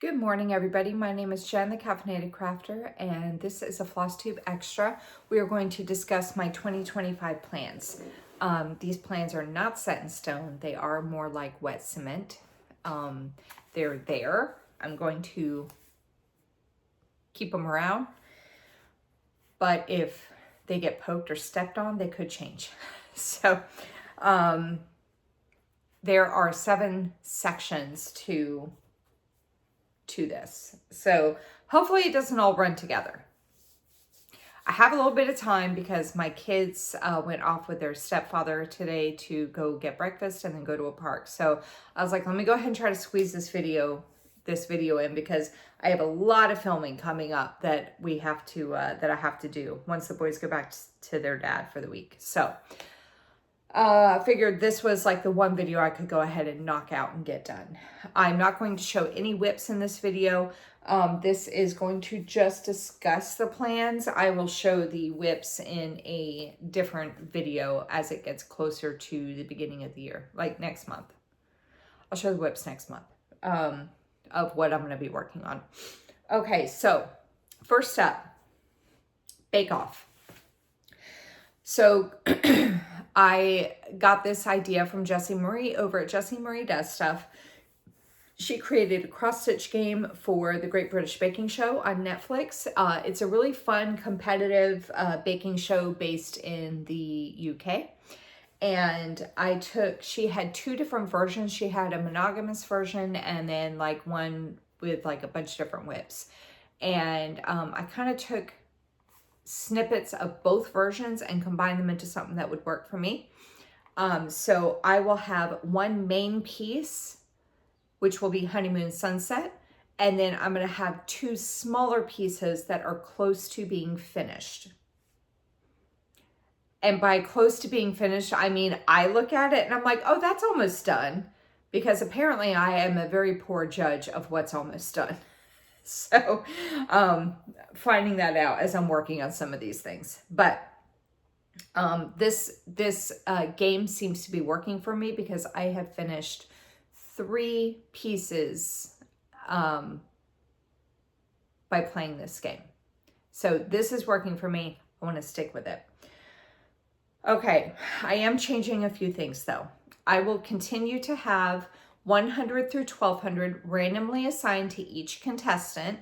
Good morning, everybody. My name is Jen, the Caffeinated Crafter, and this is a Flosstube Extra. We are going to discuss my 2025 plans. These plans are not set in stone. They are more like wet cement. They're there. I'm going to keep them around, but if they get poked or stepped on, they could change. So there are 7 sections to this. So hopefully it doesn't all run together. I have a little bit of time because my kids went off with their stepfather today to go get breakfast and then go to a park. So I was like, let me go ahead and try to squeeze this video in because I have a lot of filming coming up that we have to that I have to do once the boys go back to their dad for the week. So I figured this was like the one video I could go ahead and knock out and get done. I'm not going to show any whips in this video. This is going to just discuss the plans. I will show the whips in a different video as it gets closer to the beginning of the year, like next month. I'll show the whips next month of what I'm going to be working on. Okay, so first up, Bake Off. So I got this idea from Jessie Marie over at Jessie Marie Does Stuff. She created a cross-stitch game for the Great British Baking Show on Netflix. It's a really fun, competitive baking show based in the UK. And she had 2 different versions. She had a monogamous version and then like one with like a bunch of different whips. And I kind of took snippets of both versions and combine them into something that would work for me. So I will have one main piece, which will be Honeymoon Sunset, and then I'm going to have 2 smaller pieces that are close to being finished. And by close to being finished, I mean I look at it and I'm like, oh, that's almost done, because apparently I am a very poor judge of what's almost done. So finding that out as I'm working on some of these things. But this game seems to be working for me because I have finished 3 pieces by playing this game. So this is working for me. I want to stick with it. Okay, I am changing a few things though. I will continue to have 100 through 1200 randomly assigned to each contestant.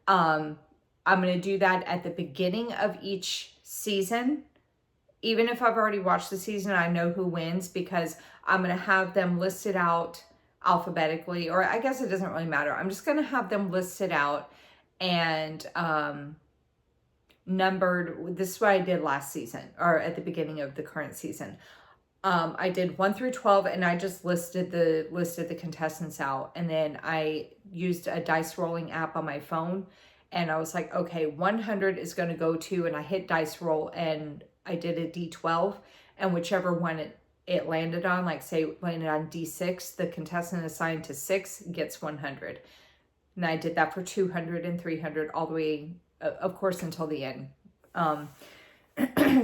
I'm going to do that at the beginning of each season. Even if I've already watched the season, I know who wins because I'm going to have them listed out alphabetically, or I guess it doesn't really matter. I'm just going to have them listed out and numbered. This is what I did last season, or at the beginning of the current season. I did 1 through 12 and I just listed the contestants out, and then I used a dice rolling app on my phone, and I was like, okay, 100 is going to go to, and I hit dice roll and I did a D12, and whichever one it landed on, like say it landed on D6, the contestant assigned to 6 gets 100. And I did that for 200 and 300 all the way, of course, until the end.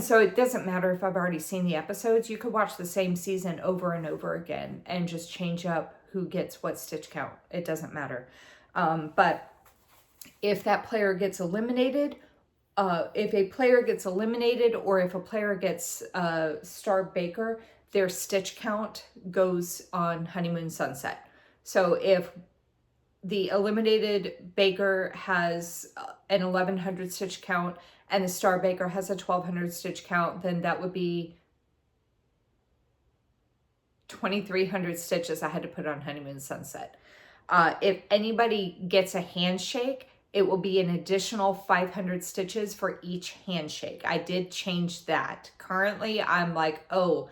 So it doesn't matter if I've already seen the episodes. You could watch the same season over and over again and just change up who gets what stitch count. It doesn't matter. But if that player gets eliminated, or if a player gets Star Baker, their stitch count goes on Honeymoon Sunset. So if the eliminated baker has an 1100 stitch count and the Star Baker has a 1200 stitch count, then that would be 2300 stitches I had to put on Honeymoon Sunset. If anybody gets a handshake, it will be an additional 500 stitches for each handshake. I did change that. Currently, I'm like, oh,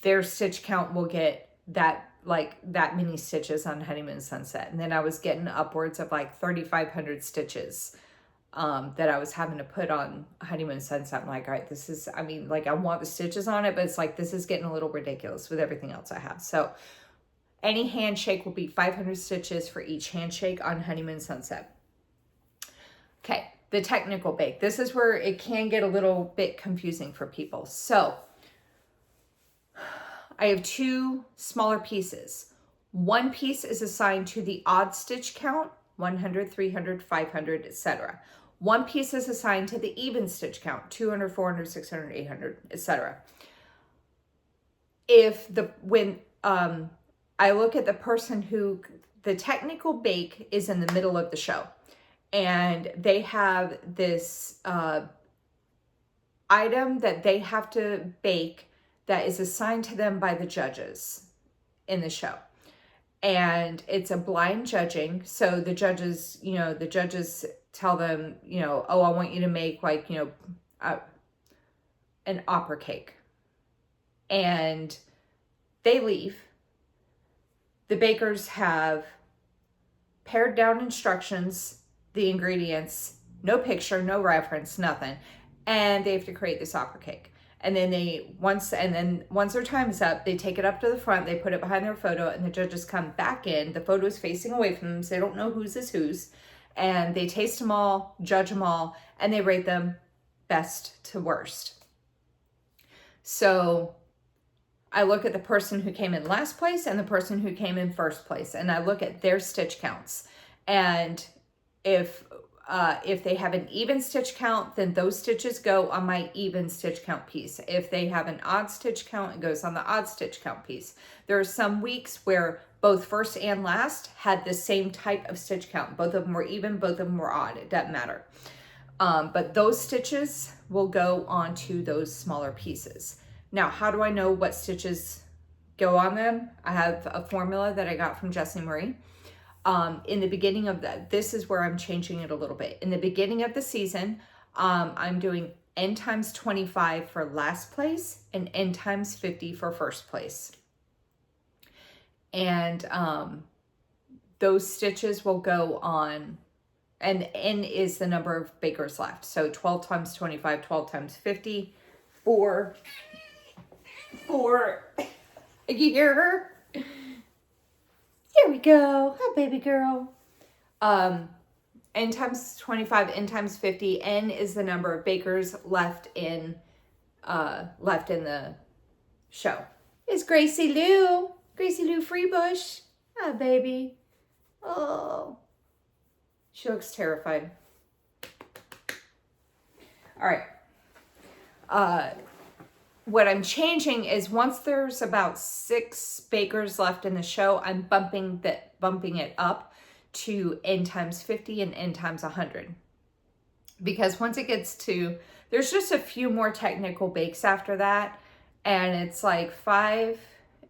their stitch count will get that many stitches on Honeymoon Sunset. And then I was getting upwards of like 3,500 stitches that I was having to put on Honeymoon Sunset. I'm like, all right, this is, I mean, like I want the stitches on it, but it's like, this is getting a little ridiculous with everything else I have. So any handshake will be 500 stitches for each handshake on Honeymoon Sunset. Okay, the technical bake. This is where it can get a little bit confusing for people. So I have 2 smaller pieces. One piece is assigned to the odd stitch count 100, 300, 500, etc. One piece is assigned to the even stitch count, 200, 400, 600, 800, etc. When I look at the person who, the technical bake is in the middle of the show, and they have this item that they have to bake that is assigned to them by the judges in the show. And it's a blind judging. So the judges, the judges tell them, oh, I want you to make like, an opera cake. And they leave. The bakers have pared down instructions, the ingredients, no picture, no reference, nothing. And they have to create this opera cake. And then once their time is up, they take it up to the front, they put it behind their photo, and the judges come back in. The photo is facing away from them, so they don't know whose is whose. And they taste them all, judge them all, and they rate them best to worst. So I look at the person who came in last place and the person who came in first place, and I look at their stitch counts. And if they have an even stitch count, then those stitches go on my even stitch count piece. If they have an odd stitch count, it goes on the odd stitch count piece. There are some weeks where both first and last had the same type of stitch count. Both of them were even, both of them were odd. It doesn't matter. But those stitches will go onto those smaller pieces. Now, how do I know what stitches go on them? I have a formula that I got from Jessie Marie. In the beginning of this is where I'm changing it a little bit. In the beginning of the season, I'm doing n times 25 for last place and n times 50 for first place. And those stitches will go on, and n is the number of bakers left. So 12 times 25, 12 times 50, 4. You hear her? Here we go. Hi, baby girl. N times 25, n times 50. N is the number of bakers left in the show. It's Gracie Lou. Gracie Lou Freebush. Hi, baby. Oh. She looks terrified. All right. What I'm changing is once there's about 6 bakers left in the show, I'm bumping it up to n times 50 and n times 100. Because once it gets to, there's just a few more technical bakes after that, and it's like 5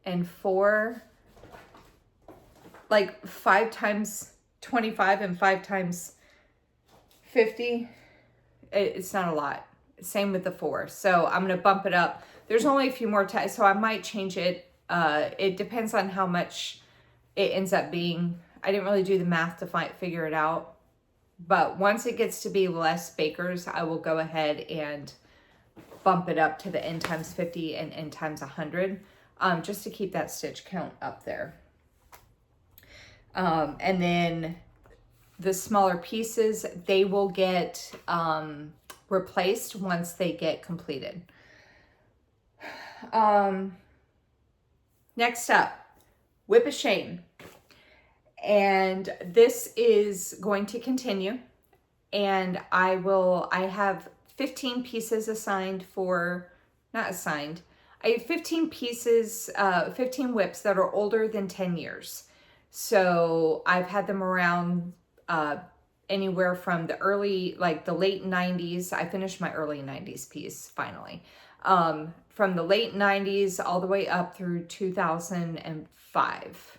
and 4, like 5 times 25 and 5 times 50. It's not a lot. Same with the 4. So I'm going to bump it up. There's only a few more times, so I might change it. It depends on how much it ends up being. I didn't really do the math to figure it out. But once it gets to be less bakers, I will go ahead and bump it up to the n times 50 and n times 100, just to keep that stitch count up there. And then the smaller pieces, they will get replaced once they get completed. Next up, Whip a Shame. And this is going to continue. And I have 15 pieces assigned for, not assigned, I have 15 pieces, 15 whips that are older than 10 years. So I've had them around anywhere from the late 90s. I finished my early 90s piece finally. From the late 90s all the way up through 2005.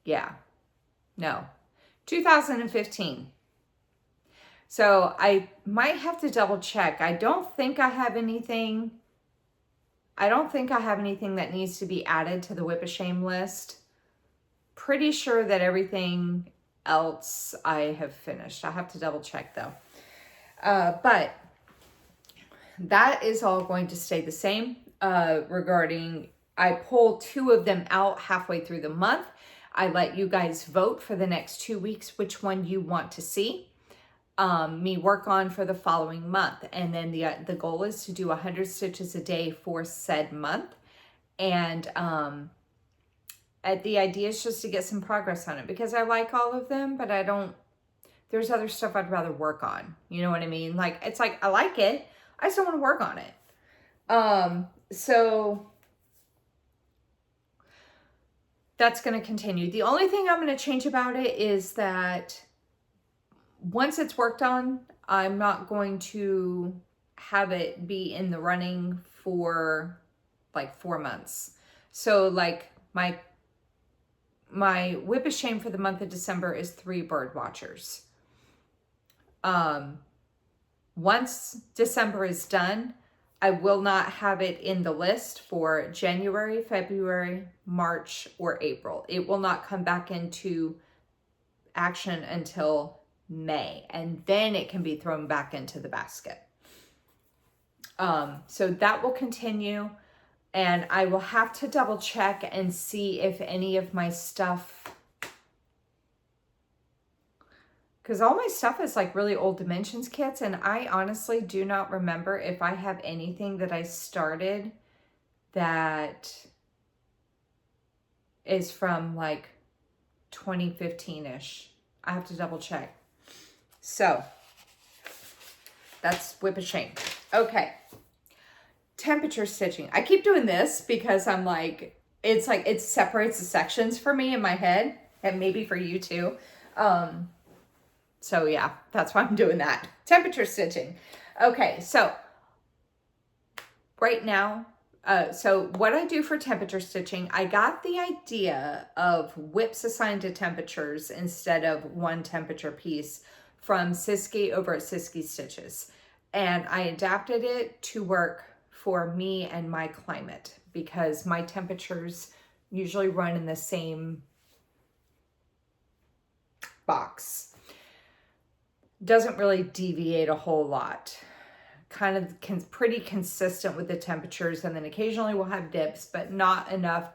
Yeah, no, 2015. So I might have to double check. I don't think I have anything that needs to be added to the Whip a Shame list. Pretty sure that everything else I have finished. I have to double check though. But that is all going to stay the same. Regarding, I pull 2 of them out halfway through the month. I let you guys vote for the next 2 weeks which one you want to see me work on for the following month. And then the goal is to do 100 stitches a day for said month. And The idea is just to get some progress on it because I like all of them, but there's other stuff I'd rather work on. You know what I mean? Like, it's like, I like it. I still want to work on it. So that's going to continue. The only thing I'm going to change about it is that once it's worked on, I'm not going to have it be in the running for like 4 months. So like my whip of shame for the month of December is 3 bird watchers. Once December is done, I will not have it in the list for January, February, March, or April. It will not come back into action until May, and then it can be thrown back into the basket. So that will continue, and I will have to double check and see if any of my stuff, because all my stuff is like really old Dimensions kits, and I honestly do not remember if I have anything that I started that is from like 2015-ish. I have to double check. So that's whip of shame. Okay. Temperature stitching. I keep doing this because I'm like it separates the sections for me in my head, and maybe for you too. So yeah, that's why I'm doing that. Temperature stitching. Okay, so right now, so what I do for temperature stitching, I got the idea of whips assigned to temperatures instead of one temperature piece from Siski over at Siski Stitches. And I adapted it to work for me and my climate because my temperatures usually run in the same box. Doesn't really deviate a whole lot. Kind of pretty consistent with the temperatures, and then occasionally we'll have dips, but not enough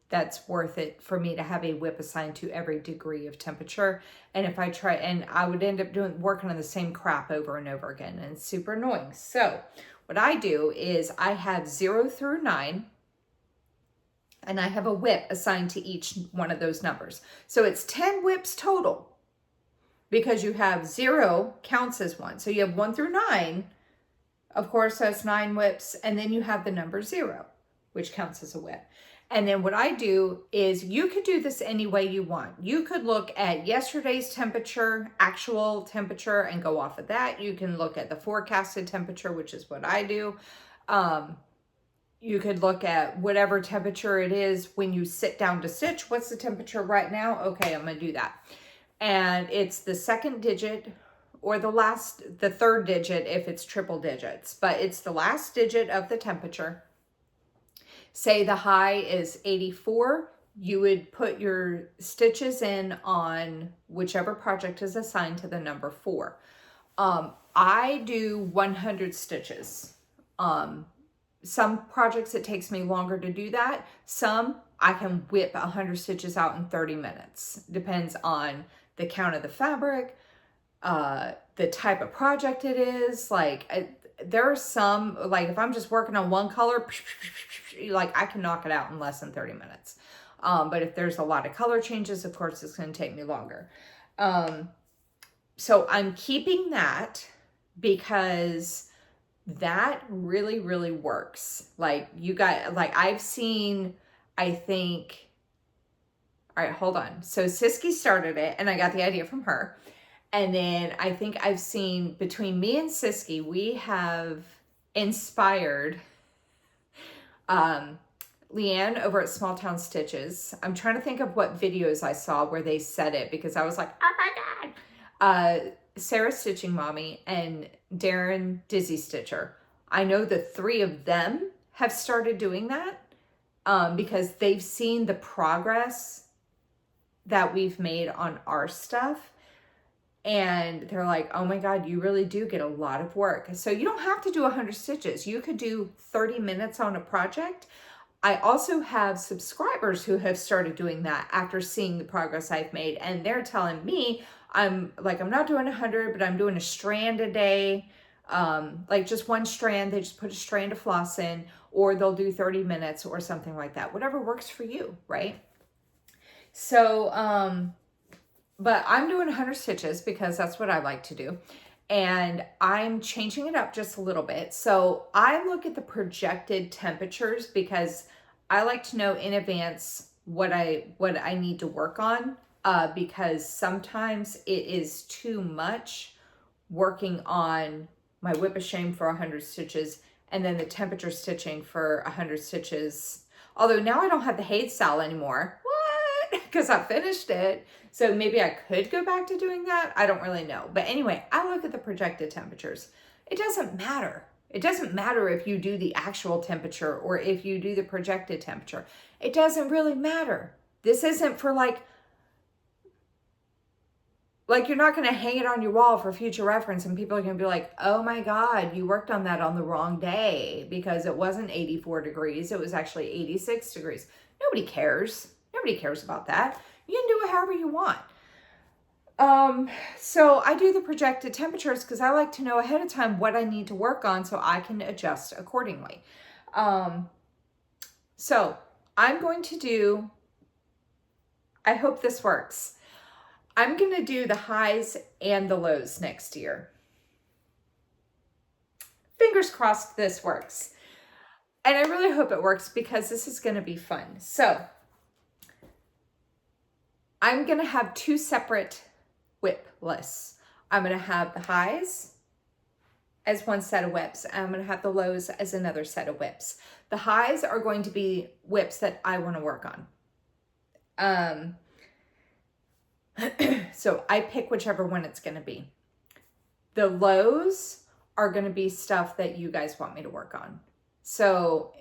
that's worth it for me to have a whip assigned to every degree of temperature. And if I try, and I would end up working on the same crap over and over again, and it's super annoying. So what I do is I have 0 through 9, and I have a whip assigned to each one of those numbers. So it's 10 whips total, because you have 0 counts as 1. So you have 1 through 9, of course, that's 9 whips, and then you have the number 0, which counts as a whip. And then what I do is, you could do this any way you want. You could look at yesterday's temperature, actual temperature, and go off of that. You can look at the forecasted temperature, which is what I do. You could look at whatever temperature it is when you sit down to stitch. What's the temperature right now? Okay, I'm going to do that. And it's the second digit, or the third digit if it's triple digits, but it's the last digit of the temperature. Say the high is 84, you would put your stitches in on whichever project is assigned to the number 4. I do 100 stitches. Some projects it takes me longer to do that. Some I can whip 100 stitches out in 30 minutes. Depends on the count of the fabric, the type of project it is. Like, there are some, like if I'm just working on one color, like I can knock it out in less than 30 minutes. But if there's a lot of color changes, of course, it's going to take me longer. So I'm keeping that because that really, really works. Like I've seen, I think, all right, hold on. So Siski started it, and I got the idea from her. And then I think I've seen, between me and Siski, we have inspired Leanne over at Small Town Stitches. I'm trying to think of what videos I saw where they said it, because I was like, oh my God. Sarah Stitching Mommy and Darren Dizzy Stitcher. I know the 3 of them have started doing that because they've seen the progress that we've made on our stuff. And they're like, oh my God, you really do get a lot of work. So you don't have to do 100 stitches. You could do 30 minutes on a project. I also have subscribers who have started doing that after seeing the progress I've made. And they're telling me, I'm not doing 100, but I'm doing a strand a day. Like just one strand, they just put a strand of floss in, or they'll do 30 minutes or something like that. Whatever works for you, right? So, but I'm doing 100 stitches because that's what I like to do. And I'm changing it up just a little bit. So I look at the projected temperatures because I like to know in advance what I need to work on, because sometimes it is too much working on my whip of shame for 100 stitches and then the temperature stitching for 100 stitches. Although now I don't have the Haid style anymore. What? Because I finished it. So maybe I could go back to doing that. I don't really know. But anyway, I look at the projected temperatures. It doesn't matter. It doesn't matter if you do the actual temperature or if you do the projected temperature. It doesn't really matter. This isn't for like you're not going to hang it on your wall for future reference and people are going to be like, oh my God, you worked on that on the wrong day because it wasn't 84 degrees. It was actually 86 degrees. Nobody cares. Nobody cares about that. You can do it however you want. So I do the projected temperatures because I like to know ahead of time what I need to work on so I can adjust accordingly. So I'm going to do, I hope this works. I'm going to do the highs and the lows next year. Fingers crossed this works. And I really hope it works because this is going to be fun. So I'm going to have two separate whip lists. I'm going to have the highs as one set of whips. And I'm going to have the lows as another set of whips. The highs are going to be whips that I want to work on. So I pick whichever one it's going to be. The lows are going to be stuff that you guys want me to work on. So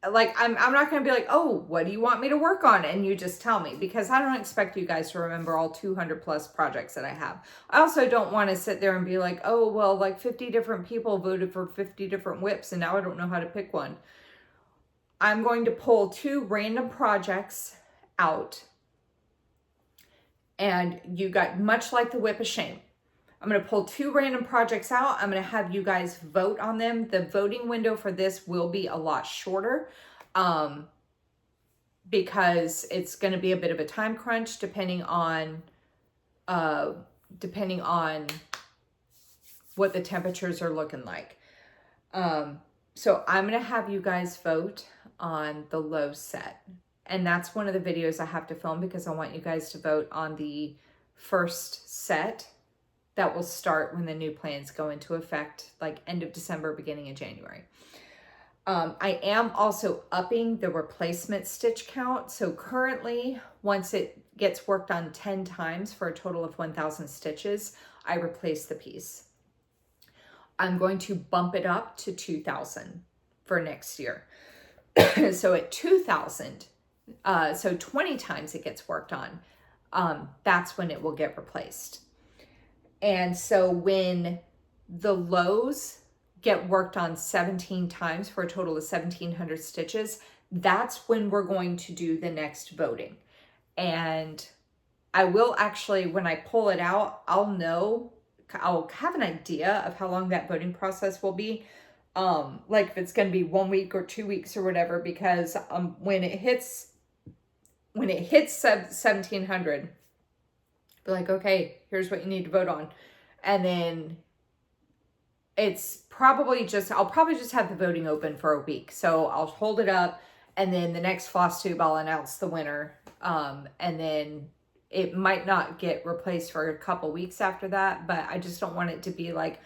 like, I'm not going to be like, oh, what do you want me to work on? And you just tell me, because I don't expect you guys to remember all 200 plus projects that I have. I also don't want to sit there and be like, oh, well, like 50 different people voted for 50 different whips and now I don't know how to pick one. I'm going to pull two random projects out. And you got, much like the whip of shame, I'm going to pull two random projects out. I'm going to have you guys vote on them. The voting window for this will be a lot shorter because it's going to be a bit of a time crunch depending on what the temperatures are looking like. So I'm going to have you guys vote on the low set. And that's one of the videos I have to film because I want you guys to vote on the first set that will start when the new plans go into effect, like end of December, beginning of January. I am also upping the replacement stitch count. So currently, once it gets worked on 10 times for a total of 1,000 stitches, I replace the piece. I'm going to bump it up to 2,000 for next year. So at 2,000, so 20 times it gets worked on, that's when it will get replaced. And so when the lows get worked on 17 times for a total of 1,700 stitches, that's when we're going to do the next voting. And I will actually, when I pull it out, I'll have an idea of how long that voting process will be. Like if it's going to be 1 week or 2 weeks or whatever, because when it hits 1,700, be like, okay, here's what you need to vote on. And then it's probably just, I'll probably just have the voting open for a week. So I'll hold it up and then the next Flosstube, I'll announce the winner. And then it might not get replaced for a couple weeks after that, but I just don't want it to be like,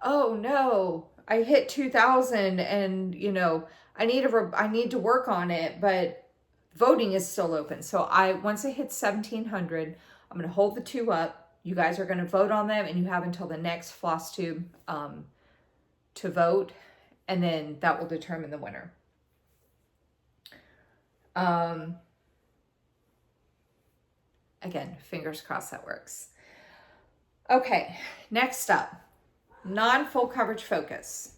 oh no, I hit 2,000 and you know, I need to work on it, but voting is still open. So once it hits 1,700, I'm going to hold the two up. You guys are going to vote on them and you have until the next Flosstube to vote. And then that will determine the winner. Again, fingers crossed that works. Okay, next up, non-full coverage focus.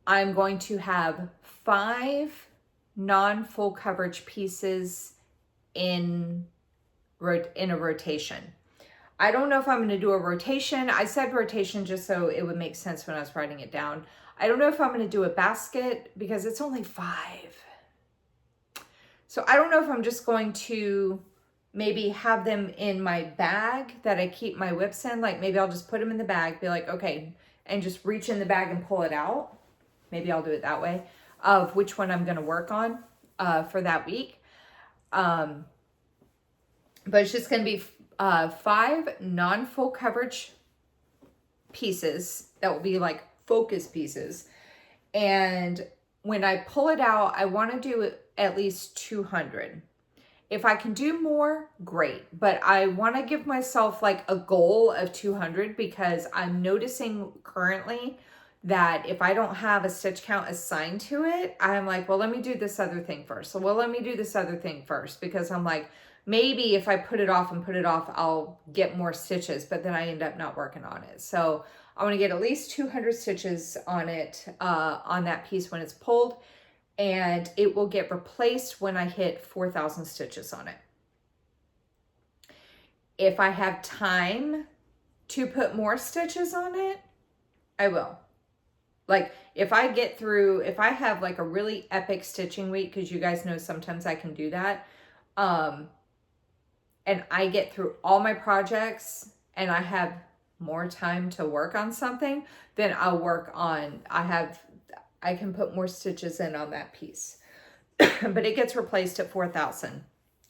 I'm going to have 5 non-full coverage pieces in a rotation. I don't know if I'm going to do a rotation. I said rotation just so it would make sense when I was writing it down. I don't know if I'm going to do a basket because it's only 5. So I don't know if I'm just going to maybe have them in my bag that I keep my whips in. Like maybe I'll just put them in the bag, be like, okay, and just reach in the bag and pull it out. Maybe I'll do it that way, of which one I'm going to work on for that week. But it's just going to be 5 non-full coverage pieces that will be like focus pieces. And when I pull it out, I want to do at least 200. If I can do more, great. But I want to give myself like a goal of 200 because I'm noticing currently that if I don't have a stitch count assigned to it, I'm like, well, let me do this other thing first. So, well, let me do this other thing first because I'm like, maybe if I put it off, I'll get more stitches, but then I end up not working on it. So I want to get at least 200 stitches on it, on that piece when it's pulled, and it will get replaced when I hit 4,000 stitches on it. If I have time to put more stitches on it, I will. Like if I have like a really epic stitching week, because you guys know sometimes I can do that, and I get through all my projects and I have more time to work on something, then I'll work on, I can put more stitches in on that piece. But it gets replaced at 4,000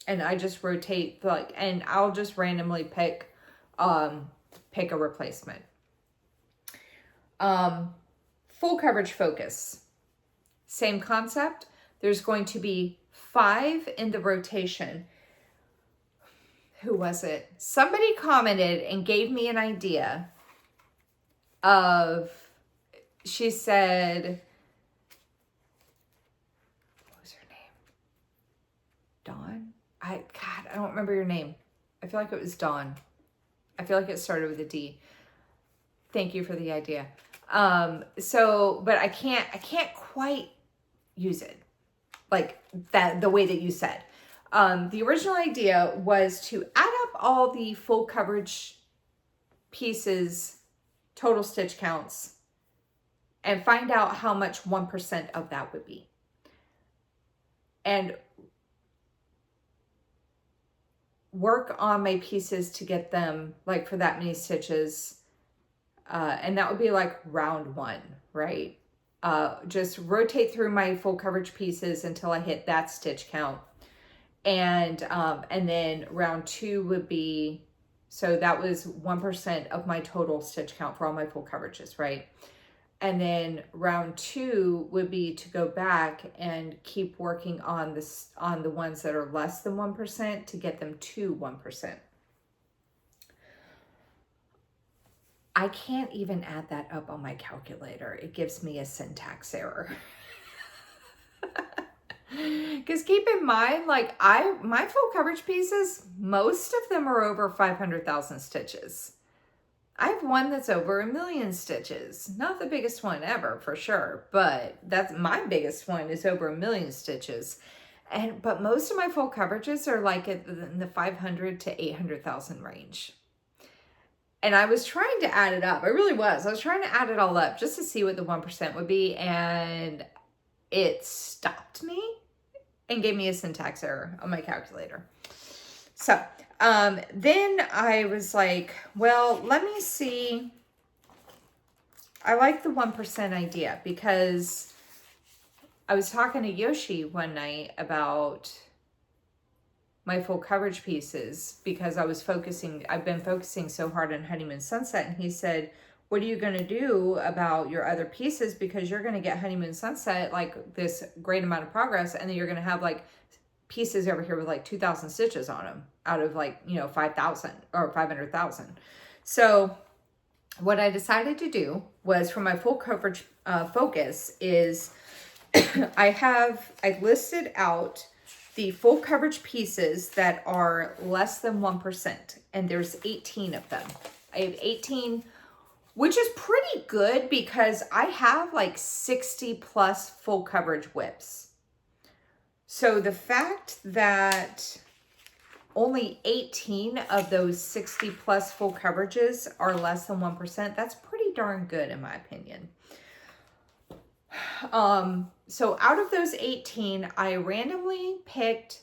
and I just rotate like, and I'll just randomly pick a replacement. Full coverage focus, same concept. There's going to be 5 in the rotation. Who was it? Somebody commented and gave me an idea of, she said, what was her name? Dawn? I don't remember your name. I feel like it was Dawn. I feel like it started with a D. Thank you for the idea. But I can't quite use it like that, the way that you said. The original idea was to add up all the full coverage pieces, total stitch counts, and find out how much 1% of that would be. And work on my pieces to get them like for that many stitches. And that would be like round 1, right? Just rotate through my full coverage pieces until I hit that stitch count. And then round 2 would be, so that was 1% of my total stitch count for all my full coverages, right? And then round 2 would be to go back and keep working on this, on the ones that are less than 1% to get them to 1%. I can't even add that up on my calculator. It gives me a syntax error. Because keep in mind, like my full coverage pieces, most of them are over 500,000 stitches. I have one that's over 1,000,000 stitches. Not the biggest one ever, for sure, but that's my biggest one is over 1,000,000 stitches. But most of my full coverages are like in the 500 to 800,000 range. And I was trying to add it up. I really was. I was trying to add it all up just to see what the 1% would be, and it stopped me and gave me a syntax error on my calculator. So then I was like, well, let me see. I like the 1% idea because I was talking to Yoshi one night about my full coverage pieces because I've been focusing so hard on Honeymoon Sunset, and he said, what are you going to do about your other pieces? Because you're going to get Honeymoon Sunset, like this great amount of progress, and then you're going to have like pieces over here with like 2,000 stitches on them out of like, 5,000 or 500,000. So what I decided to do was for my full coverage focus is I listed out the full coverage pieces that are less than 1%, and there's 18 of them. I have 18, which is pretty good because I have like 60 plus full coverage whips. So the fact that only 18 of those 60 plus full coverages are less than 1%, that's pretty darn good in my opinion. So out of those 18, I randomly picked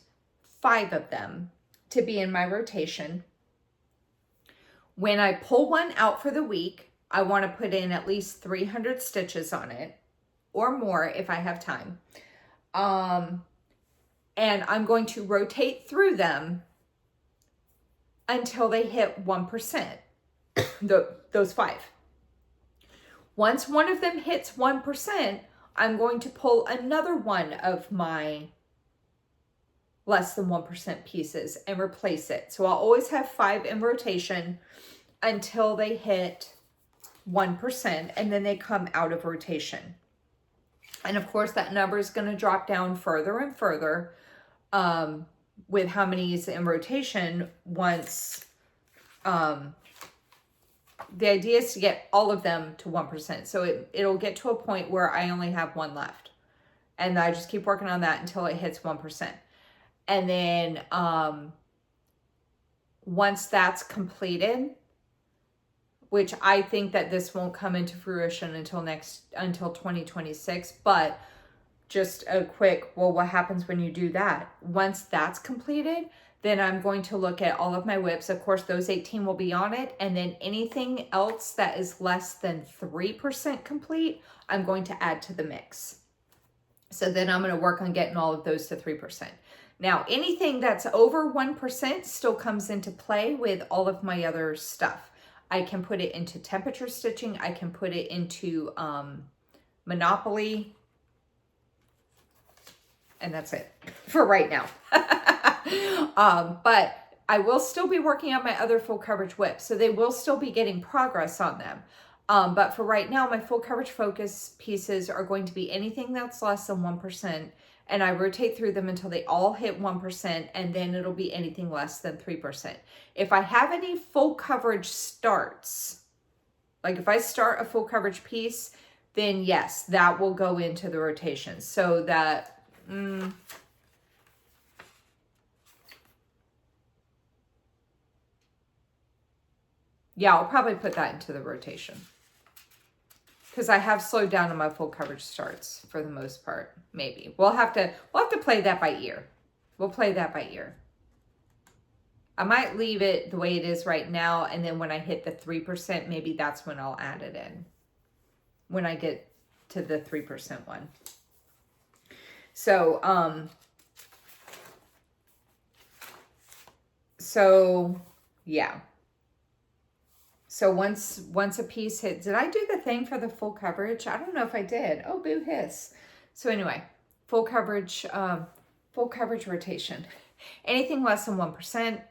5 of them to be in my rotation. When I pull one out for the week, I want to put in at least 300 stitches on it, or more if I have time. And I'm going to rotate through them until they hit 1%, those 5. Once one of them hits 1%, I'm going to pull another one of my less than 1% pieces and replace it. So I'll always have 5 in rotation until they hit 1%, and then they come out of rotation. And of course, that number is going to drop down further and further with how many is in rotation once the idea is to get all of them to 1%. So it'll get to a point where I only have 1 left. And I just keep working on that until it hits 1%. And then once that's completed, which I think that this won't come into fruition until 2026, but just a quick, well, what happens when you do that? Once that's completed, then I'm going to look at all of my whips. Of course, those 18 will be on it. And then anything else that is less than 3% complete, I'm going to add to the mix. So then I'm going to work on getting all of those to 3%. Now, anything that's over 1% still comes into play with all of my other stuff. I can put it into temperature stitching. I can put it into Monopoly. And that's it for right now. But I will still be working on my other full coverage whips. So they will still be getting progress on them. But for right now, my full coverage focus pieces are going to be anything that's less than 1%. And I rotate through them until they all hit 1. And then it'll be anything less than 3%. If I have any full coverage starts, like if I start a full coverage piece, then yes, that will go into the rotation. So that... yeah, I'll probably put that into the rotation. Because I have slowed down on my full coverage starts for the most part. Maybe. We'll have to play that by ear. We'll play that by ear. I might leave it the way it is right now, and then when I hit the 3%, maybe that's when I'll add it in. When I get to the 3% one. So, yeah. So once a piece hits, did I do the thing for the full coverage? I don't know if I did. Oh, boo hiss. So anyway, full coverage rotation. Anything less than 1%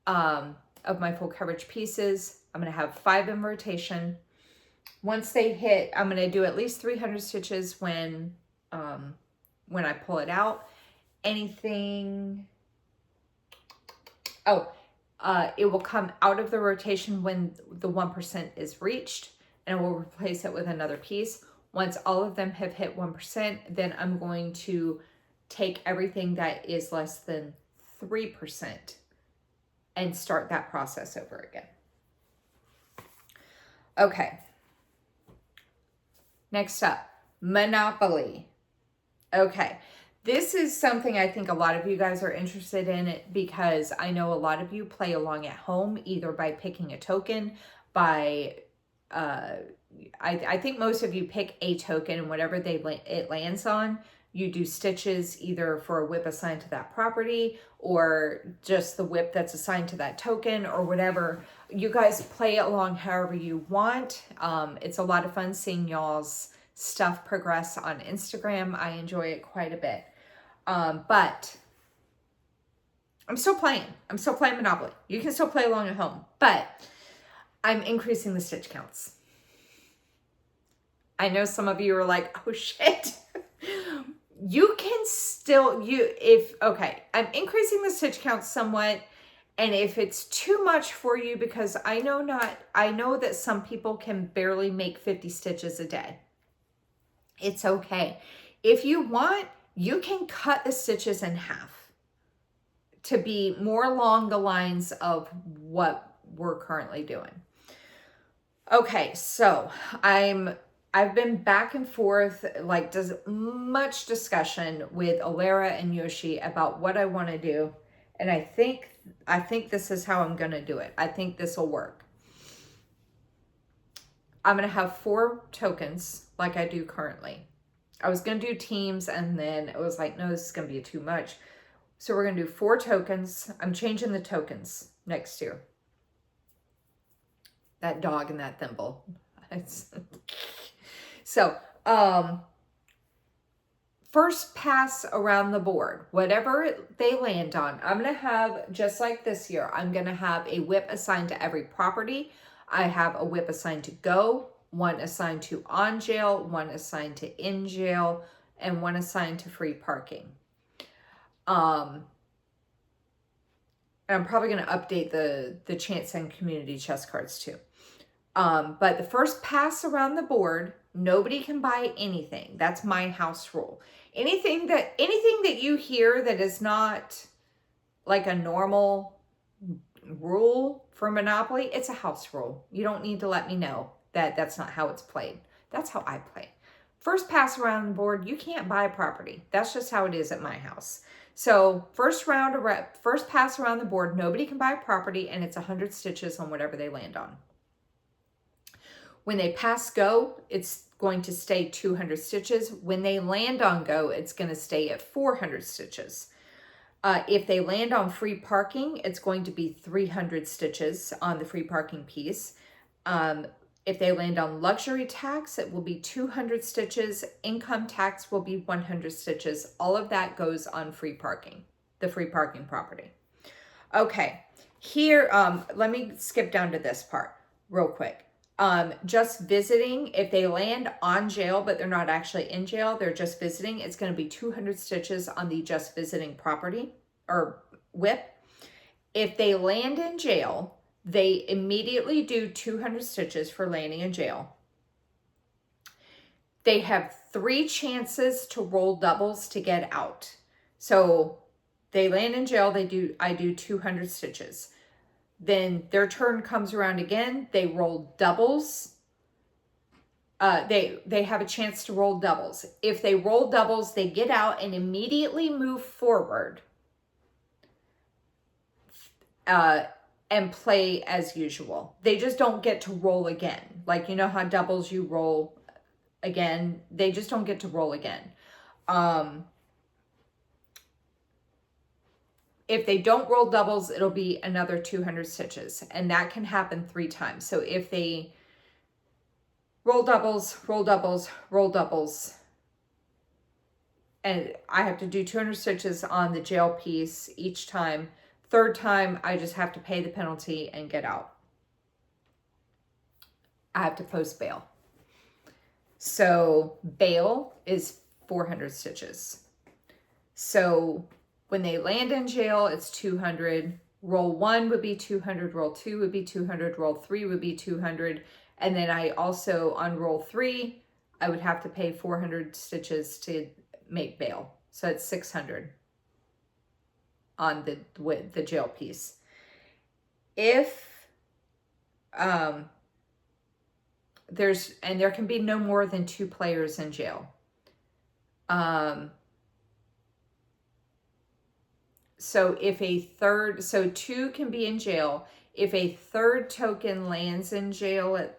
of my full coverage pieces, I'm going to have 5 in rotation. Once they hit, I'm going to do at least 300 stitches when I pull it out. Anything, it will come out of the rotation when the 1% is reached, and I will replace it with another piece. Once all of them have hit 1%, then I'm going to take everything that is less than 3% and start that process over again. Okay. Next up, Monopoly. Okay. This is something I think a lot of you guys are interested in because I know a lot of you play along at home, either by picking a token, by, I think most of you pick a token, and whatever it lands on, you do stitches either for a whip assigned to that property or just the whip that's assigned to that token or whatever. You guys play along however you want. It's a lot of fun seeing y'all's stuff progress on Instagram. I enjoy it quite a bit. But I'm still playing. I'm still playing Monopoly. You can still play along at home, but I'm increasing the stitch counts. I know some of you are like, oh shit. You can still, I'm increasing the stitch count somewhat. And if it's too much for you, because I know that some people can barely make 50 stitches a day. It's okay. If you want, you can cut the stitches in half to be more along the lines of what we're currently doing. Okay, so I'm I've been back and forth, like does much discussion with Alara and Yoshi about what I want to do. And I think this is how I'm going to do it. I think this will work. I'm going to have 4 tokens like I do currently. I was going to do teams and then it was like, no, this is going to be too much. So we're going to do 4 tokens. I'm changing the tokens next year. That dog and that thimble. So, first pass around the board, whatever they land on, I'm going to have, just like this year, I'm going to have a whip assigned to every property. I have a whip assigned to go, 1 assigned to on jail, 1 assigned to in jail, and 1 assigned to free parking. And I'm probably going to update the chance and community chest cards too. But the first pass around the board, nobody can buy anything. That's my house rule. Anything that you hear that is not like a normal rule for Monopoly, it's a house rule. You don't need to let me know that that's not how it's played. That's how I play. First pass around the board, you can't buy property. That's just how it is at my house. So first pass around the board, nobody can buy property, and it's 100 stitches on whatever they land on. When they pass go, it's going to stay 200 stitches. When they land on go, it's going to stay at 400 stitches. If they land on free parking, it's going to be 300 stitches on the free parking piece. If they land on luxury tax, it will be 200 stitches. Income tax will be 100 stitches. All of that goes on free parking, the free parking property. Okay, here, let me skip down to this part real quick. Just visiting, if they land on jail, but they're not actually in jail, they're just visiting, it's going to be 200 stitches on the just visiting property or whip. If they land in jail, they immediately do 200 stitches for landing in jail. They have 3 chances to roll doubles to get out. So they land in jail, I do 200 stitches. Then their turn comes around again. They roll doubles. They have a chance to roll doubles. If they roll doubles, they get out and immediately move forward and play as usual. They just don't get to roll again. Like, you know how doubles you roll again? They just don't get to roll again. If they don't roll doubles, it'll be another 200 stitches, and that can happen 3 times. So if they roll doubles, roll doubles, roll doubles, and I have to do 200 stitches on the jail piece each time. 3rd time, I just have to pay the penalty and get out. I have to post bail. So bail is 400 stitches. So when they land in jail, it's 200. Roll 1 would be 200. Roll 2 would be 200. Roll 3 would be 200. And then I also, on roll 3, I would have to pay 400 stitches to make bail. So it's 600 on the jail piece. If there can be no more than 2 players in jail. So if so 2 can be in jail. If a 3rd token lands in jail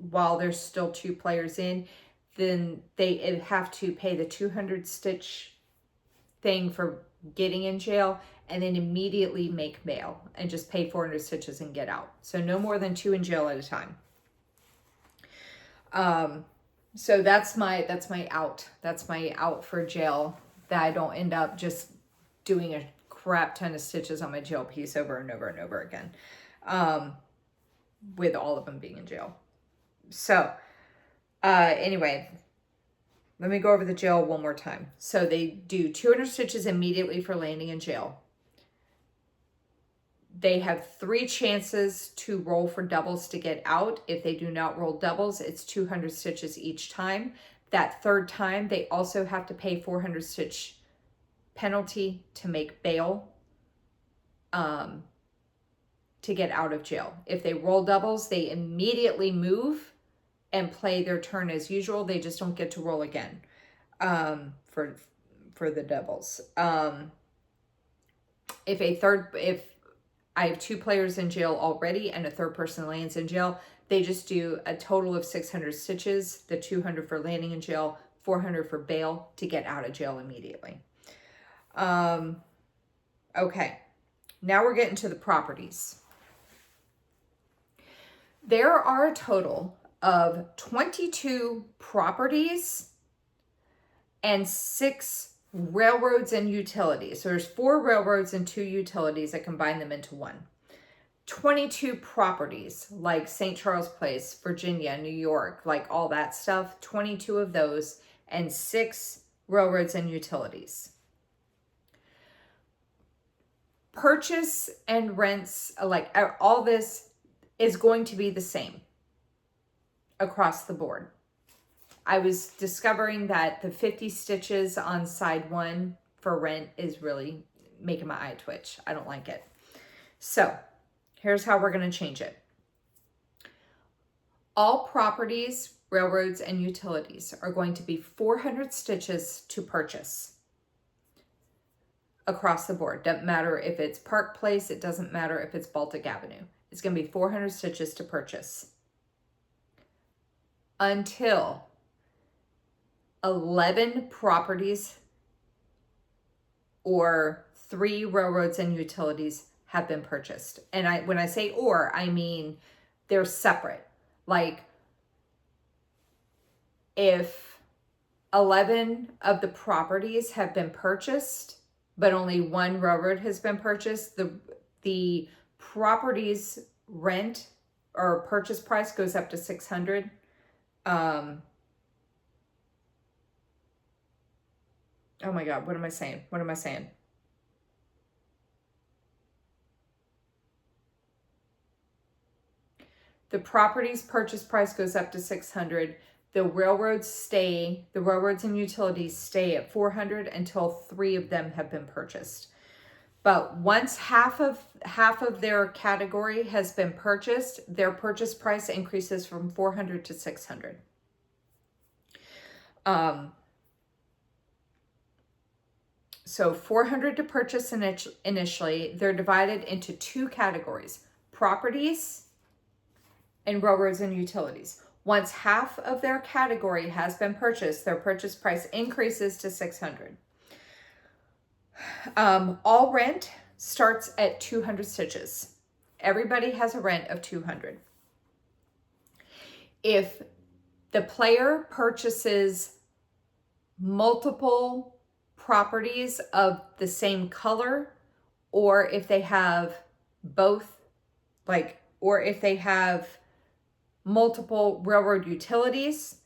while there's still 2 players in, then they have to pay the 200 stitch thing for getting in jail and then immediately make bail and just pay 400 stitches and get out. So no more than 2 in jail at a time. So that's my out. That's my out for jail, that I don't end up just doing a crap ton of stitches on my jail piece over and over and over again, with all of them being in jail. So anyway, let me go over the jail one more time. So they do 200 stitches immediately for landing in jail. They have 3 chances to roll for doubles to get out. If they do not roll doubles, it's 200 stitches each time. That 3rd time, they also have to pay 400 stitch penalty to make bail to get out of jail. If they roll doubles, they immediately move and play their turn as usual. They just don't get to roll again for the doubles. If I have 2 players in jail already and a third person lands in jail, they just do a total of 600 stitches, the 200 for landing in jail, 400 for bail to get out of jail immediately. Okay, now we're getting to the properties. There are a total of 22 properties and 6 railroads and utilities. So there's 4 railroads and 2 utilities. I combine them into one. 22 properties like St. Charles Place, Virginia, New York, like all that stuff. 22 of those and 6 railroads and utilities. Purchase and rents, like all this is going to be the same across the board. I was discovering that the 50 stitches on side 1 for rent is really making my eye twitch. I don't like it. So here's how we're going to change it. All properties, railroads, and utilities are going to be 400 stitches to purchase across the board. Doesn't matter if it's Park Place. It doesn't matter if it's Baltic Avenue. It's going to be 400 stitches to purchase until 11 properties or 3 railroads and utilities have been purchased. And when I say or, I mean they're separate. Like if 11 of the properties have been purchased, but only 1 railroad has been purchased, the property's rent or purchase price goes up to $600. Oh my God, what am I saying? What am I saying? The property's purchase price goes up to $600. The railroads and utilities stay at $400 until 3 of them have been purchased. But once half of their category has been purchased, their purchase price increases from $400 to $600. So $400 to purchase initially. They're divided into 2 categories: properties and railroads and utilities. Once half of their category has been purchased, their purchase price increases to $600. All rent starts at 200 stitches. Everybody has a rent of 200. If the player purchases multiple properties of the same color, or if they have both, or if they have multiple railroad utilities,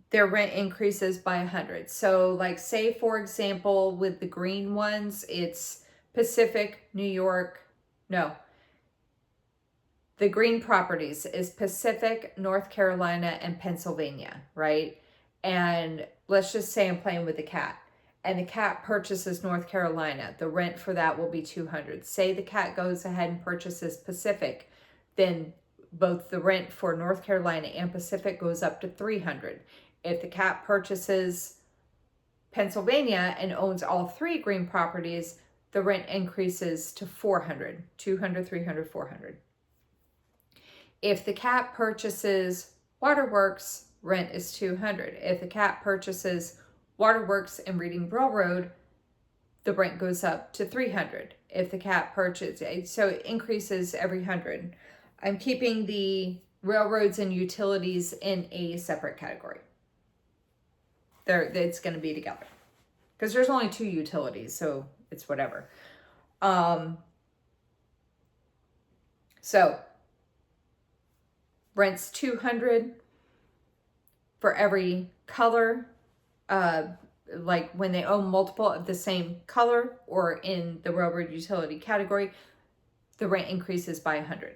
their rent increases by 100. So like say for example with the green ones, it's Pacific, New York, no. The green properties is Pacific, North Carolina, and Pennsylvania, right? And let's just say I'm playing with the cat and the cat purchases North Carolina. The rent for that will be $200. Say the cat goes ahead and purchases Pacific, then both the rent for North Carolina and Pacific goes up to $300. If the cat purchases Pennsylvania and owns all 3 green properties, the rent increases to $400, $200, $300, $400. If the cat purchases Waterworks, rent is $200. If the cat purchases Waterworks and Reading Railroad, the rent goes up to $300. If the cat purchases, so it increases every 100. I'm keeping the railroads and utilities in a separate category. It's going to be together because there's only 2 utilities, so it's whatever. So rent's $200 for every color. Like when they own multiple of the same color or in the railroad utility category, the rent increases by 100.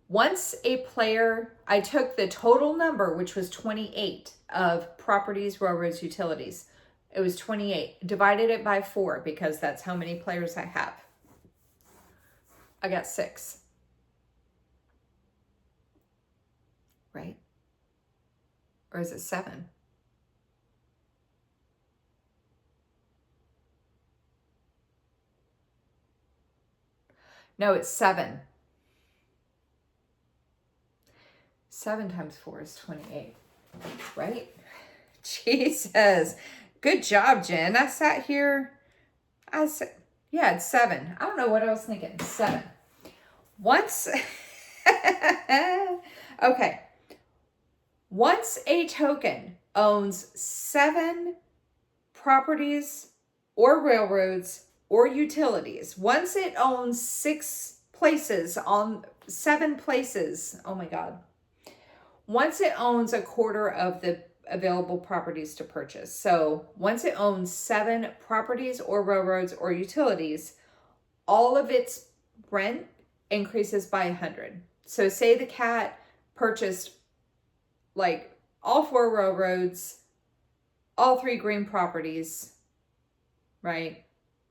Once a player, I took the total number, which was 28 of properties, railroads, utilities. It was 28. Divided it by 4 because that's how many players I have. I got 6. Right? Or is it 7? No, it's 7. 7 times 4 is 28, right? Jesus. Good job, Jen. I sat here. Yeah, it's 7. I don't know what I was thinking. 7. Once, okay. Once a token owns 7 properties or railroads or utilities, once it owns 7 places, oh my God. Once it owns a quarter of the available properties to purchase. So once it owns 7 properties or railroads or utilities, all of its rent increases by 100. So say the cat purchased like all 4 railroads, all 3 green properties, right?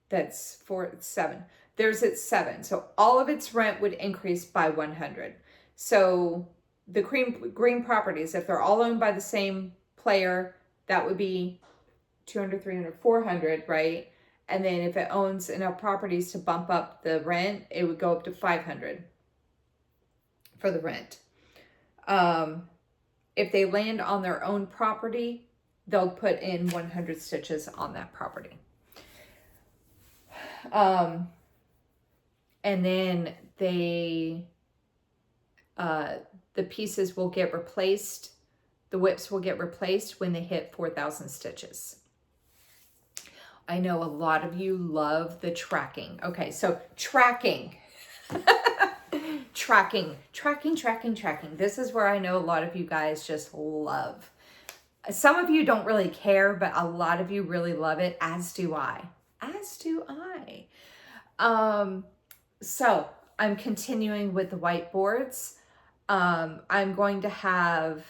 That's 7. There's its 7. So all of its rent would increase by 100. So the green properties, if they're all owned by the same player, that would be 200, 300, 400, right? And then if it owns enough properties to bump up the rent, it would go up to 500 for the rent. If they land on their own property, they'll put in 100 stitches on that property. And then the pieces will get replaced. The whips will get replaced when they hit 4,000 stitches. I know a lot of you love the tracking. Okay, so tracking. Tracking. This is where I know a lot of you guys just love. Some of you don't really care, but a lot of you really love it, as do I. So I'm continuing with the whiteboards. I'm going to have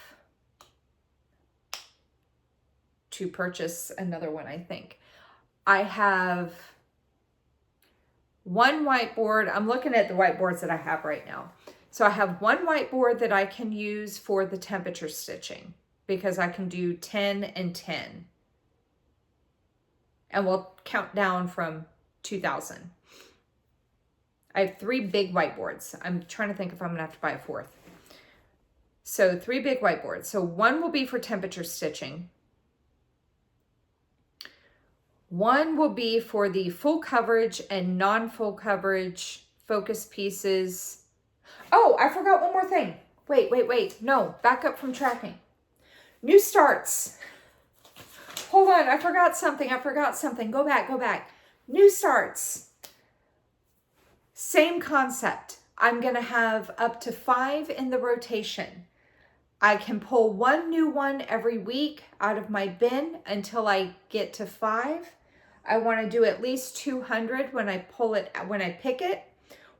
to purchase another one, I think. I have one whiteboard. I'm looking at the whiteboards that I have right now. So I have one whiteboard that I can use for the temperature stitching because I can do 10 and 10. And we'll count down from 2000. I have 3 big whiteboards. I'm trying to think if I'm gonna have to buy a 4th. So 3 big whiteboards. So one will be for temperature stitching. One will be for the full coverage and non-full coverage focus pieces. Oh, I forgot one more thing. Wait. No, back up from tracking. New starts. Hold on, I forgot something. Go back. New starts. Same concept. I'm going to have up to 5 in the rotation. I can pull 1 new one every week out of my bin until I get to 5. I want to do at least 200 when I pick it.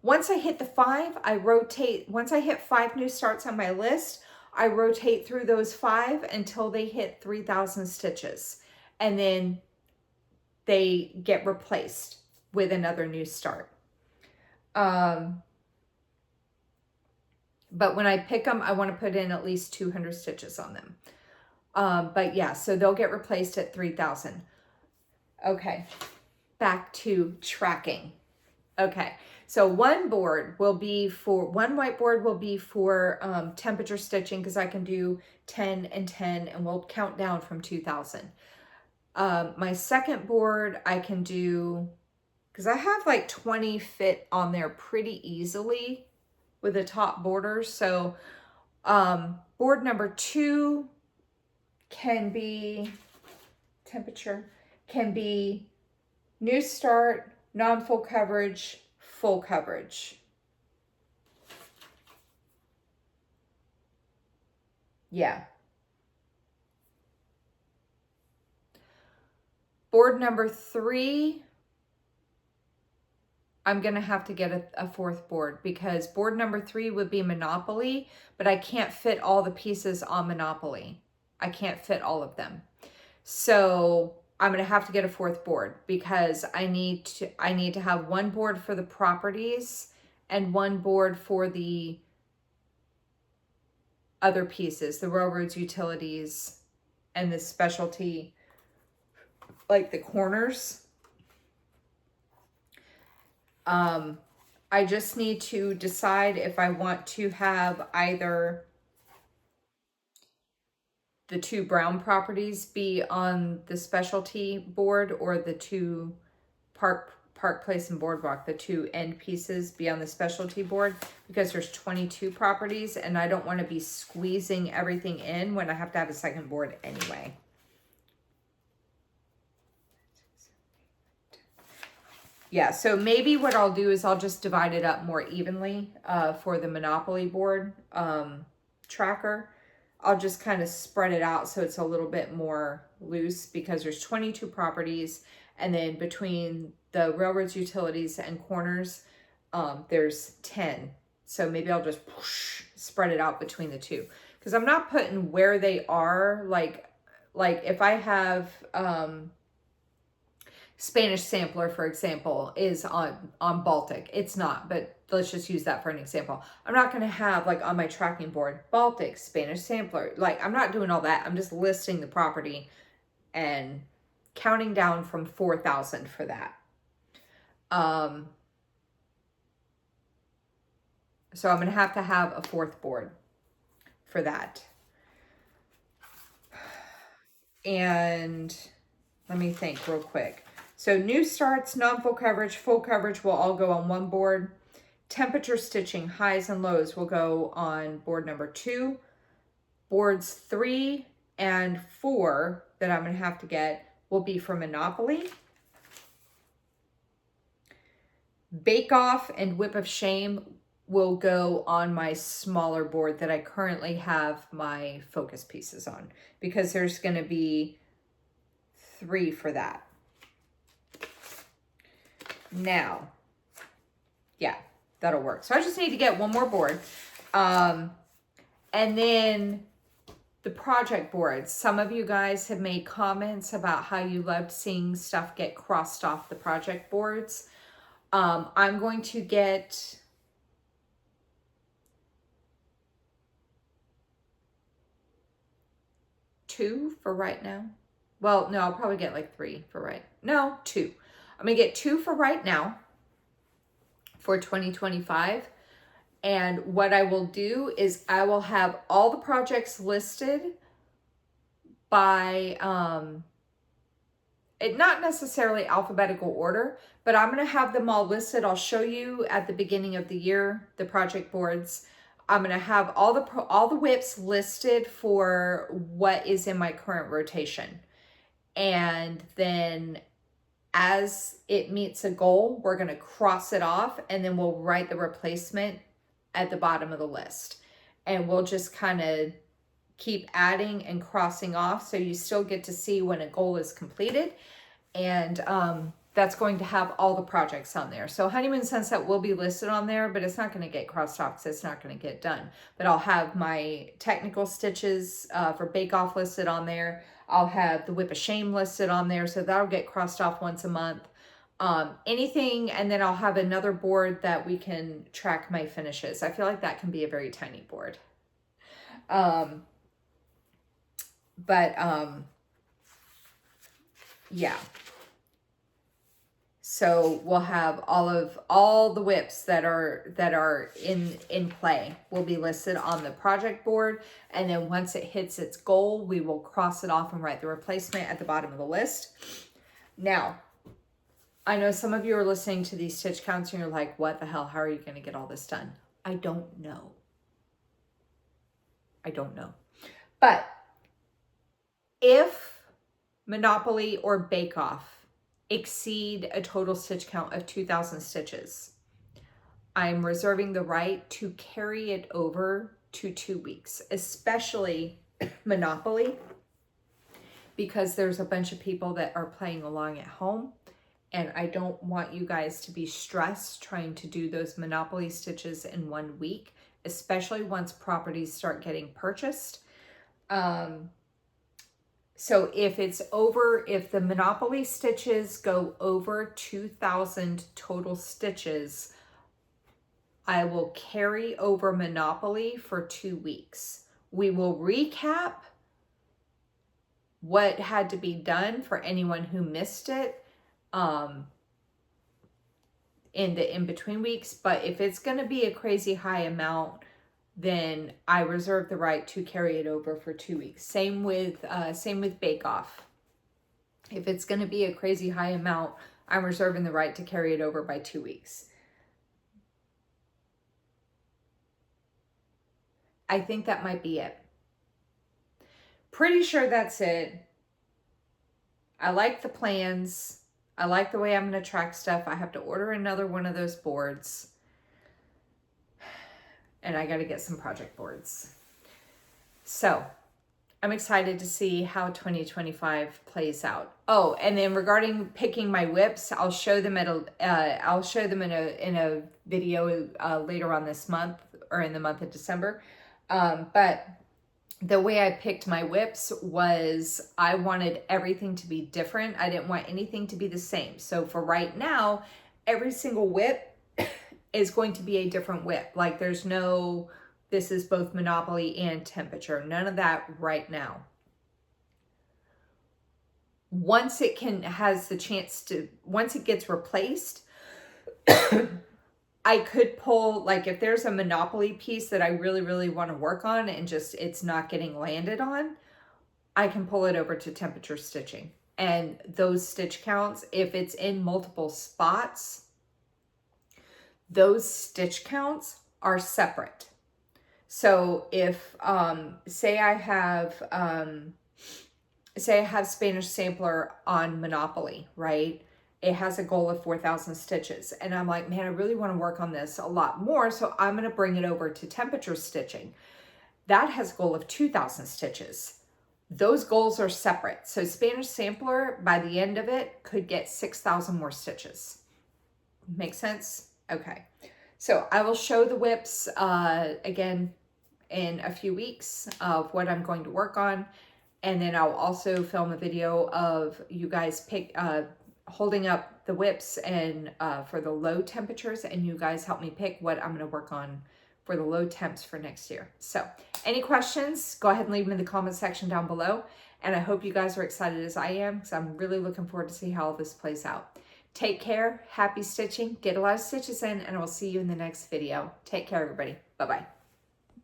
Once I hit the 5, I rotate. Once I hit 5 new starts on my list, I rotate through those 5 until they hit 3,000 stitches. And then they get replaced with another new start. But when I pick them, I want to put in at least 200 stitches on them. But yeah, so they'll get replaced at 3,000. Okay, back to tracking. Okay, so one whiteboard will be for temperature stitching because I can do 10 and 10 and we'll count down from 2000. My second board I can do, because I have like 20 fit on there pretty easily with the top borders. So board number 2 can be temperature, can be new start, non-full coverage, full coverage. Yeah. Board number 3, I'm going to have to get a 4th board because board number 3 would be Monopoly, but I can't fit all the pieces on Monopoly. I can't fit all of them. So I'm going to have to get a 4th board because I need to have one board for the properties and one board for the other pieces, the railroads, utilities, and the specialty, like the corners. I just need to decide if I want to have either the 2 brown properties be on the specialty board, or the 2 Park Place and Boardwalk, the 2 end pieces, be on the specialty board, because there's 22 properties and I don't want to be squeezing everything in when I have to have a second board anyway. Yeah, so maybe what I'll do is I'll just divide it up more evenly for the Monopoly board tracker. I'll just kind of spread it out so it's a little bit more loose, because there's 22 properties, and then between the railroads, utilities, and corners, there's 10. So maybe I'll just spread it out between the 2, because I'm not putting where they are. Like if I have Spanish Sampler, for example, is on Baltic. It's not, but let's just use that for an example. I'm not going to have, like, on my tracking board, Baltic, Spanish Sampler. Like, I'm not doing all that. I'm just listing the property and counting down from 4,000 for that. So I'm going to have a 4th board for that. And let me think real quick. So new starts, non-full coverage, full coverage will all go on 1 board. Temperature stitching, highs and lows, will go on board number 2. Boards 3 and 4 that I'm going to have to get will be for Monopoly. Bake Off and Whip of Shame will go on my smaller board that I currently have my focus pieces on, because there's going to be 3 for that. Now, yeah, that'll work. So I just need to get 1 more board. And then the project boards. Some of you guys have made comments about how you loved seeing stuff get crossed off the project boards. I'm going to get two for right now. Well, no, I'll probably get like 3 for right. No, 2. I'm going to get 2 for right now for 2025. And what I will do is I will have all the projects listed by, not necessarily alphabetical order, but I'm going to have them all listed. I'll show you at the beginning of the year, the project boards. I'm going to have all the whips listed for what is in my current rotation. And then as it meets a goal, we're going to cross it off, and then we'll write the replacement at the bottom of the list. And we'll just kind of keep adding and crossing off, so you still get to see when a goal is completed. And that's going to have all the projects on there. So Honeymoon Sunset will be listed on there, but it's not going to get crossed off because it's not going to get done. But I'll have my technical stitches for Bake Off listed on there. I'll have the Whip of Shame listed on there, so that'll get crossed off once a month. Anything, and then I'll have another board that we can track my finishes. I feel like that can be a very tiny board. Yeah. So we'll have all the whips that are in play will be listed on the project board, and then once it hits its goal, we will cross it off and write the replacement at the bottom of the list. Now, I know some of you are listening to these stitch counts and you're like, what the hell? How are you going to get all this done? I don't know. But if Monopoly or Bake Off exceed a total stitch count of 2,000 stitches, I'm reserving the right to carry it over to 2 weeks, especially Monopoly, because there's a bunch of people that are playing along at home, and I don't want you guys to be stressed trying to do those Monopoly stitches in 1 week, especially once properties start getting purchased. So if the Monopoly stitches go over 2,000 total stitches, I will carry over Monopoly for 2 weeks. We will recap what had to be done for anyone who missed it in the in-between weeks. But if it's going to be a crazy high amount, then I reserve the right to carry it over for 2 weeks. Same with Bake Off. If it's going to be a crazy high amount, I'm reserving the right to carry it over by 2 weeks. I think that might be it. Pretty sure that's it. I like the plans. I like the way I'm going to track stuff. I have to order another one of those boards. And I got to get some project boards. So I'm excited to see how 2025 plays out. Oh, and then regarding picking my whips, I'll show them in a video later on this month, or in the month of December. But the way I picked my whips was I wanted everything to be different. I didn't want anything to be the same. So for right now, every single whip is going to be a different whip. Like there's no, this is both Monopoly and temperature. None of that right now. Once it once it gets replaced, I could pull, like if there's a Monopoly piece that I really, really want to work on and just it's not getting landed on, I can pull it over to temperature stitching. And those stitch counts, if it's in multiple spots, those stitch counts are separate. So if, say I have Spanish Sampler on Monopoly, right? It has a goal of 4,000 stitches. And I'm like, man, I really want to work on this a lot more. So I'm going to bring it over to temperature stitching. That has a goal of 2,000 stitches. Those goals are separate. So Spanish Sampler, by the end of it, could get 6,000 more stitches. Make sense? Okay. So I will show the whips again in a few weeks of what I'm going to work on. And then I'll also film a video of you guys holding up the whips and for the low temperatures, and you guys help me pick what I'm going to work on for the low temps for next year. So any questions, go ahead and leave them in the comment section down below. And I hope you guys are excited as I am, because I'm really looking forward to see how all this plays out. Take care, happy stitching, get a lot of stitches in, and I will see you in the next video. Take care, everybody. Bye-bye.